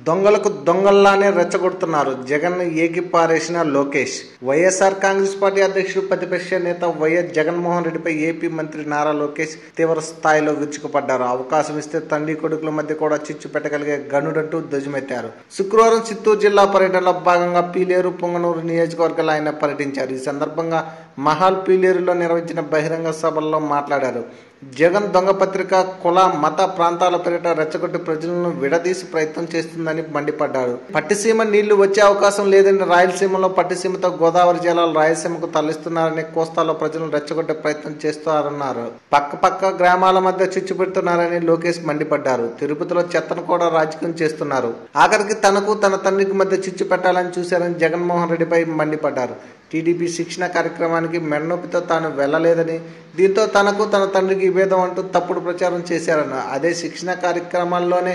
దొంగలకు దొంగల్లానే రెచ్చగొడుతున్నారు. జగన్ ఏకిపారేసిన లోకేష్. వైఎస్ఆర్ కాంగ్రెస్ పార్టీ అధ్యక్షుడు ప్రతిపక్ష నేత వైఎస్ జగన్మోహన్ రెడ్డిపై ఏపీ మంత్రి నారా లోకేష్ తీవ్ర స్థాయిలో విరుచుకుపడ్డారు. అవకాశం ఇస్తే తండ్రి కొడుకుల మధ్య కూడా చిచ్చు పెట్టగలిగే గనుడంటూ ధ్వజమెత్తారు. శుక్రవారం చిత్తూరు జిల్లా పర్యటనలో భాగంగా పీలేరు, పొంగనూరు నియోజకవర్గాలు ఆయన పర్యటించారు. ఈ సందర్భంగా మహాల్ పీలేరులో నిర్వహించిన బహిరంగ సభల్లో మాట్లాడారు. జగన్ దొంగ పత్రిక కుల మత ప్రాంతాల పేరిట రెచ్చగొట్టి ప్రజలను విడదీసి ప్రయత్నం చేస్తుందని మండిపడ్డారు. పట్టిసీమ నీళ్లు వచ్చే అవకాశం లేదని, రాయలసీమలో పట్టిసీమతో గోదావరి జలాలు రాయలసీమకు తరలిస్తున్నారని, కోస్తాలో ప్రజలను రెచ్చగొట్టే ప్రయత్నం చేస్తారన్నారు. పక్క గ్రామాల మధ్య చిచ్చు పెడుతున్నారని లోకేష్ మండిపడ్డారు. తిరుపతిలో చెత్తను కూడా రాజకీయం చేస్తున్నారు. ఆఖరికి తనకు తన తండ్రికి మధ్య చిచ్చు పెట్టాలని చూశారని జగన్మోహన్ రెడ్డిపై మండిపడ్డారు. టీడీపీ శిక్షణ కార్యక్రమానికి మెడనొప్పితో తాను వెళ్లలేదని, దీంతో తనకు తన తండ్రికి విభేదం అంటూ తప్పుడు ప్రచారం చేశారన్నారు. అదే శిక్షణ కార్యక్రమాల్లోనే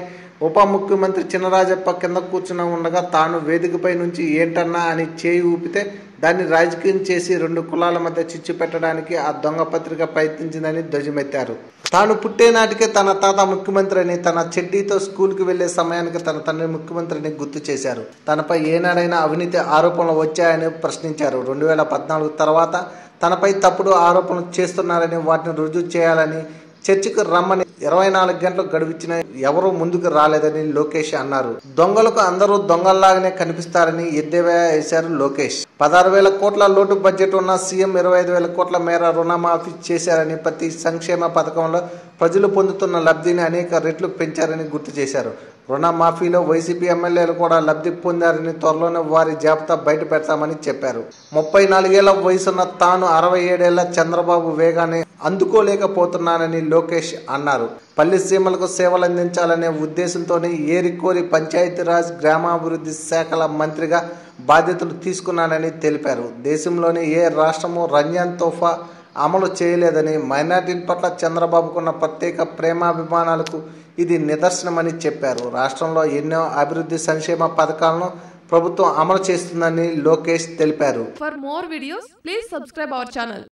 ఉప ముఖ్యమంత్రి చినరాజప్ప కింద కూర్చుని ఉండగా తాను వేదికపై నుంచి ఏంటన్నా అని చేయి ఊపితే దాన్ని రాజకీయం చేసి రెండు కులాల మధ్య చిచ్చు పెట్టడానికి ఆ దొంగ పత్రిక ప్రయత్నించిందని ధ్వజమెత్తారు. తాను పుట్టే నాటికే తన తాత ముఖ్యమంత్రి అని, తన చెడ్డీతో స్కూల్కి వెళ్లే సమయానికి తన తండ్రి ముఖ్యమంత్రిని గుర్తు చేశారు. తనపై ఏనాడైనా అవినీతి ఆరోపణలు వచ్చాయని ప్రశ్నించారు. 2014 తర్వాత తనపై తప్పుడు ఆరోపణలు చేస్తున్నారని, వాటిని రుజువు చేయాలని చర్చకు రమ్మని 24 గంటలు గడువిచ్చినా ఎవరూ ముందుకు రాలేదని లోకేష్ అన్నారు. దొంగలకు అందరూ దొంగల్లాగానే కనిపిస్తారని ఎద్దేవా వేశారు లోకేష్. 16,000 కోట్ల లోటు బడ్జెట్ ఉన్న సీఎం 25,000 కోట్ల మేర రుణమాఫీ చేశారని, ప్రతి సంక్షేమ పథకంలో ప్రజలు పొందుతున్న లబ్ధిని అనేక రెట్లు పెంచారని గుర్తు చేశారు. రుణమాఫీలో వైసీపీ ఎమ్మెల్యేలు కూడా లబ్ధి పొందారని, త్వరలోనే వారి జాబితా బయట పెడతామని చెప్పారు. 34 ఏళ్ల వయసున్న తాను 67 ఏళ్ల చంద్రబాబు వేగాన్ని అందుకోలేకపోతున్నానని లోకేష్ అన్నారు. పల్లె సీమలకు సేవలు అందించాలనే ఉద్దేశంతోనే ఏరికోరి పంచాయతీరాజ్, గ్రామాభివృద్ధి శాఖల మంత్రిగా బాధ్యతలు తీసుకున్నానని తెలిపారు. దేశంలోని ఏ రాష్ట్రము రంజాన్ తోఫా అమలు చేయలేదని, మైనార్టీల పట్ల చంద్రబాబుకున్న ప్రత్యేక ప్రేమాభిమానాలకు ఇది నిదర్శనమని చెప్పారు. రాష్ట్రంలో ఎన్నో అభివృద్ధి సంక్షేమ పథకాలను ప్రభుత్వం అమలు చేస్తుందని లోకేష్ తెలిపారు. For more videos, please subscribe our channel.